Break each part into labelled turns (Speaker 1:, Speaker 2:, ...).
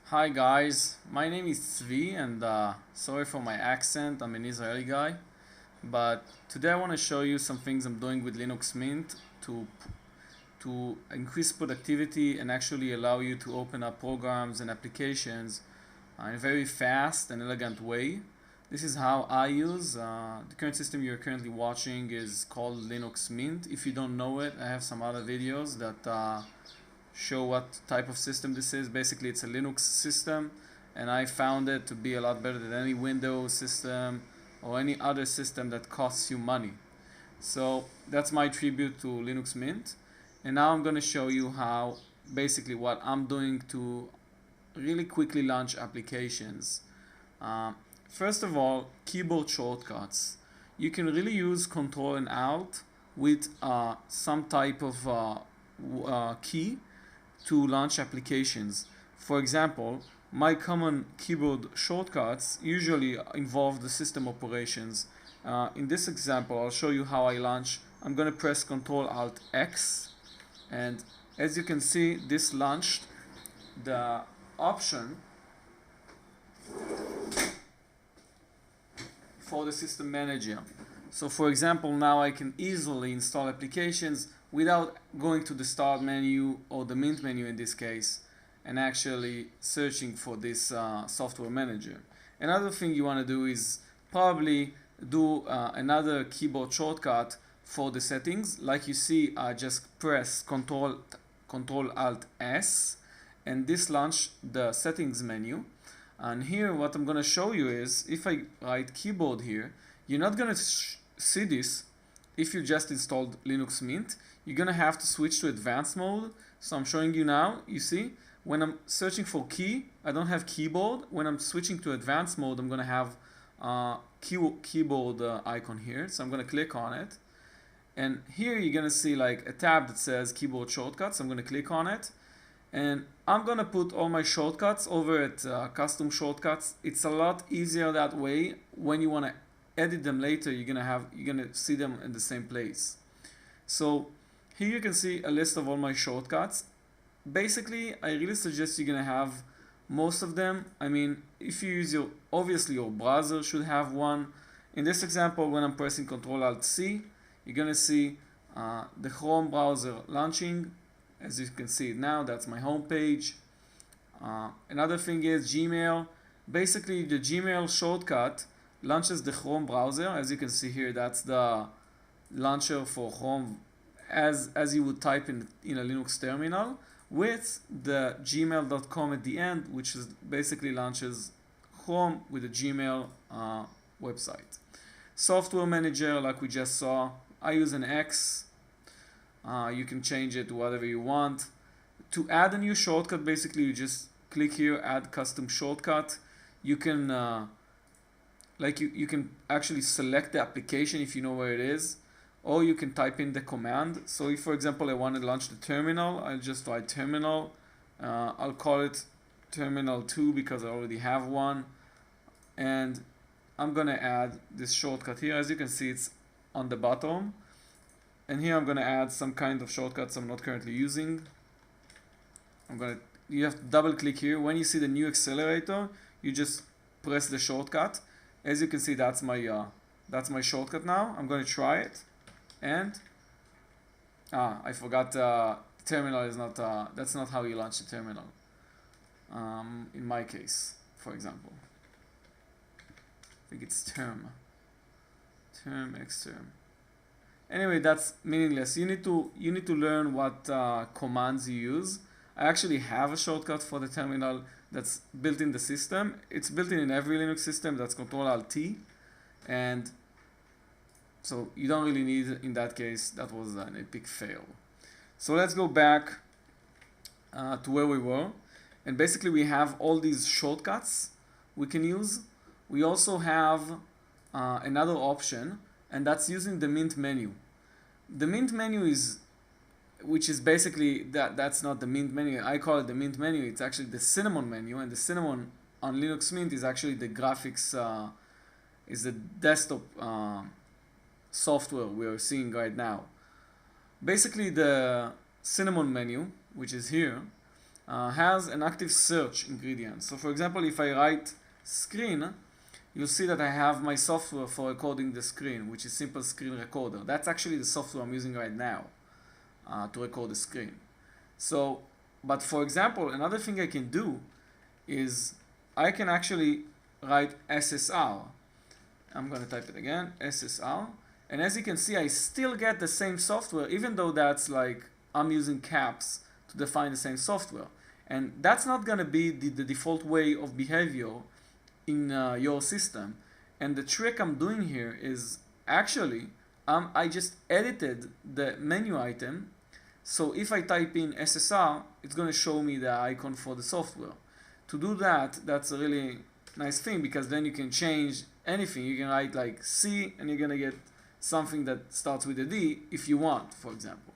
Speaker 1: Hi guys, my name is Tzvi and sorry for my accent, I'm an Israeli guy. But today I want to show you some things I'm doing with Linux Mint to increase productivity and actually allow you to open up programs and applications in a very fast and elegant way. This is how I use. The current system you're currently watching is called Linux Mint. If you don't know it, I have some other videos that show what type of system this is. Basically, it's a Linux system, and I found it to be a lot better than any Windows system or any other system that costs you money. So that's my tribute to Linux Mint. And now I'm going to show you how basically what I'm doing to really quickly launch applications. Uh, First of all, keyboard shortcuts. You can really use Control and Alt with some type of key to launch applications. For example, my common keyboard shortcuts usually involve the system operations. In this example, I'll show you how I launch. I'm going to press Ctrl Alt X, and as you can see, this launched the option for the system manager. So for example, now I can easily install applications without going to the start menu or the Mint menu in this case and actually searching for this software manager. Another thing you want to do is probably do another keyboard shortcut for the settings. Like you see, I just press Control Alt S, and this launched the settings menu. And here what I'm going to show you is if I write keyboard here, you're not going to see this if you just installed Linux Mint. You're going to have to switch to advanced mode. So I'm showing you now. You see, when I'm searching for key, I don't have keyboard. When I'm switching to advanced mode, I'm going to have keyboard icon here. So I'm going to click on it. And here you're going to see like a tab that says keyboard shortcuts. I'm going to click on it. And I'm gonna put all my shortcuts over at custom shortcuts. It's a lot easier that way. When you want to edit them later, you're gonna see them in the same place. So here you can see a list of all my shortcuts. Basically, I really suggest you're gonna have most of them. I mean, if you use obviously your browser should have one. In this example, when I'm pressing Ctrl Alt C, you're gonna see the Chrome browser launching. As you can see now, that's my home page. Another thing is Gmail. Basically, the Gmail shortcut launches the Chrome browser. As you can see here, that's the launcher for Chrome as you would type in a Linux terminal, with the gmail.com at the end, which is basically launches Chrome with the Gmail website. Software manager, like we just saw, I use an X. You can change it to whatever you want. To add a new shortcut, basically you just click here, add custom shortcut. You can you can actually select the application if you know where it is, or you can type in the command. So if for example I want to launch the terminal, I'll just write terminal. I'll call it terminal 2 because I already have one, and I'm gonna add this shortcut here. As you can see, it's on the bottom. And here I'm going to add some kind of shortcuts I'm not currently using. You have to double click here. When you see the new accelerator, you just press the shortcut. As you can see, that's my shortcut now. I'm going to try it. And I forgot terminal is not that's not how you launch the terminal. In my case, for example, I think it's term xterm. Anyway, that's meaningless. You need to learn what commands you use. I actually have a shortcut for the terminal that's built in the system. It's built in every Linux system. That's Ctrl Alt T, and so you don't really need. In that case, that was an epic fail. So let's go back to where we were, and basically we have all these shortcuts we can use. We also have another option, and that's using the Mint menu. The Mint menu which is basically that's not the Mint menu. I call it the Mint menu. It's actually the Cinnamon menu, and the Cinnamon on Linux Mint is actually the graphics, is the desktop software we are seeing right now. Basically, the Cinnamon menu, which is here, has an active search ingredient. So for example, if I write screen, you'll see that I have my software for recording the screen, which is Simple Screen Recorder. That's actually the software I'm using right now to record the screen. So, but for example, another thing I can do is I can actually write SSR. I'm going to type it again, SSR. And as you can see, I still get the same software, even though that's like I'm using caps to define the same software. And that's not going to be the default way of behavior in your system. And the trick I'm doing here is actually I just edited the menu item. So if I type in SSR, it's going to show me the icon for the software. To do that, that's a really nice thing, because then you can change anything. You can write like C and you're going to get something that starts with a D if you want, for example.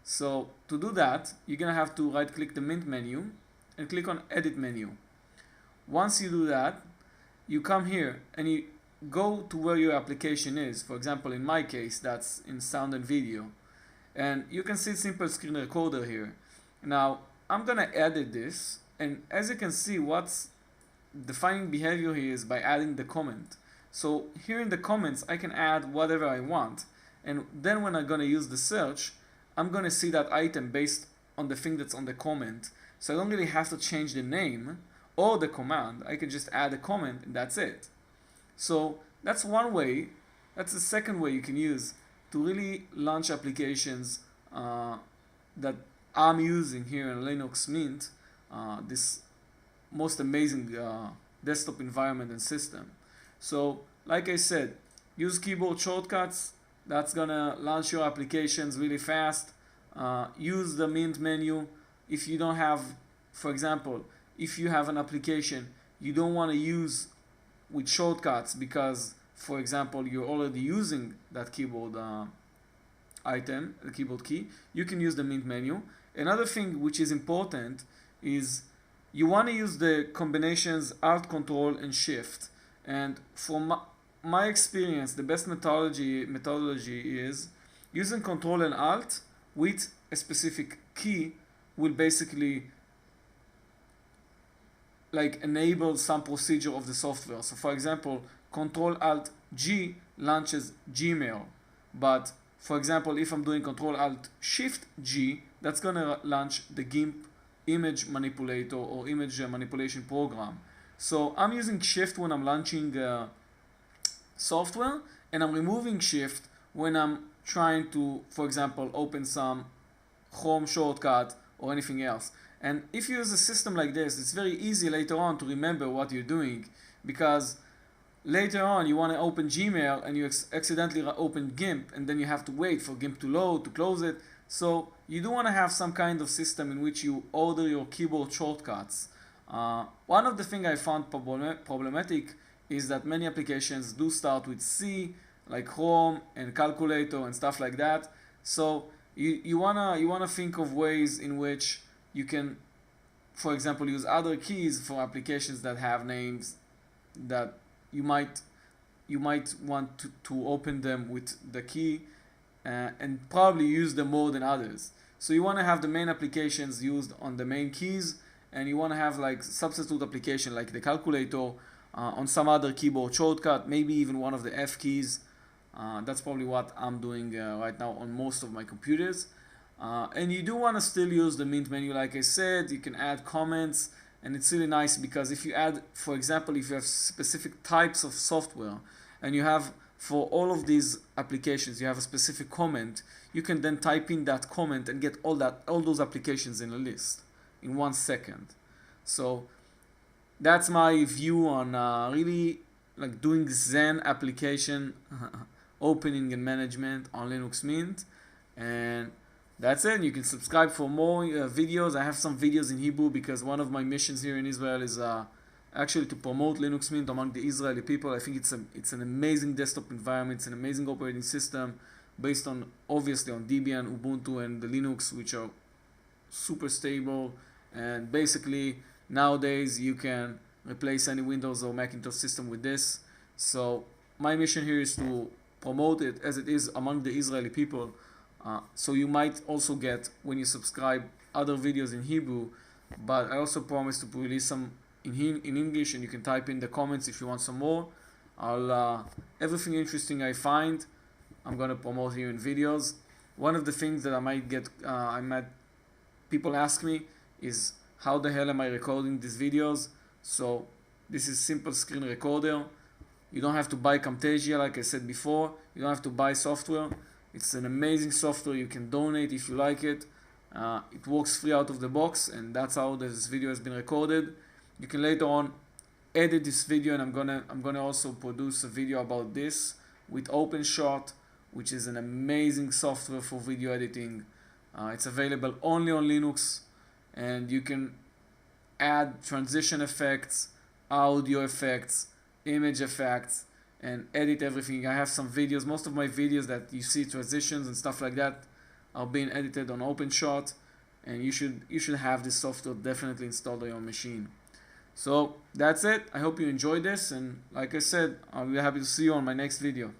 Speaker 1: So to do that, you're going to have to right click the Mint menu and click on Edit menu. Once you do that, you come here and you go to where your application is. For example, in my case, that's in sound and video. And you can see Simple Screen Recorder here. Now, I'm going to edit this. And as you can see, what's defining behavior here is by adding the comment. So here in the comments, I can add whatever I want. And then when I'm going to use the search, I'm going to see that item based on the thing that's on the comment. So I don't really have to change the name or the command. I can just add a comment and that's it. So that's one way. That's the second way you can use to really launch applications that I'm using here in Linux Mint, this most amazing desktop environment and system. So like I said, use keyboard shortcuts. That's gonna launch your applications really fast. Use the Mint menu. If you don't have, for example, if you have an application you don't want to use with shortcuts because, for example, you're already using that keyboard item, the keyboard key, you can use the Mint menu. Another thing which is important is you want to use the combinations Alt, Control, and Shift. And from my experience, the best methodology is using Control and Alt with a specific key will basically like enable some procedure of the software. So for example, Control Alt G launches Gmail, but for example, if I'm doing Control Alt Shift G, that's gonna launch the GIMP image manipulator or image manipulation program. So I'm using Shift when I'm launching software, and I'm removing Shift when I'm trying to, for example, open some Chrome shortcut or anything else. And if you use a system like this, it's very easy later on to remember what you're doing, because later on you want to open Gmail and you accidentally open GIMP, and then you have to wait for GIMP to load, to close it. So you do want to have some kind of system in which you order your keyboard shortcuts. One of the things I found problematic is that many applications do start with C, like Chrome and Calculator and stuff like that. So you wanna think of ways in which you can, for example, use other keys for applications that have names that you might want to open them with the key and probably use them more than others. So you want to have the main applications used on the main keys, and you want to have like substitute application like the calculator on some other keyboard shortcut, maybe even one of the F keys. That's probably what I'm doing right now on most of my computers. And you do want to still use the Mint menu, like I said. You can add comments, and it's really nice because if you add, for example, if you have specific types of software and you have for all of these applications you have a specific comment, you can then type in that comment and get all those applications in a list in 1 second. So that's my view on really like doing Zen application opening and management on Linux Mint. And that's it. You can subscribe for more videos. I have some videos in Hebrew because one of my missions here in Israel is actually to promote Linux Mint among the Israeli people. I think it's an amazing desktop environment. It's an amazing operating system based on, obviously, on Debian, Ubuntu, and the Linux, which are super stable. And basically, nowadays, you can replace any Windows or Macintosh system with this. So my mission here is to promote it as it is among the Israeli people. So you might also get, when you subscribe, other videos in Hebrew but I also promise to release some in English, and you can type in the comments if you want some more. Everything interesting I find, I'm gonna promote here in videos. One of the things that I might people ask me is how the hell am I recording these videos? So this is simple screen recorder. You don't have to buy Camtasia, like I said before. You don't have to buy software. It's an amazing software. You can donate if you like it. It works free out of the box, and that's how this video has been recorded. You can later on edit this video, and I'm gonna also produce a video about this with OpenShot, which is an amazing software for video editing. It's available only on Linux, and you can add transition effects, audio effects, image effects, and edit everything. I have some videos. Most of my videos that you see transitions and stuff like that are being edited on OpenShot, and you should have this software definitely installed on your machine. So that's it. I hope you enjoyed this, and like I said, I'll be happy to see you on my next video.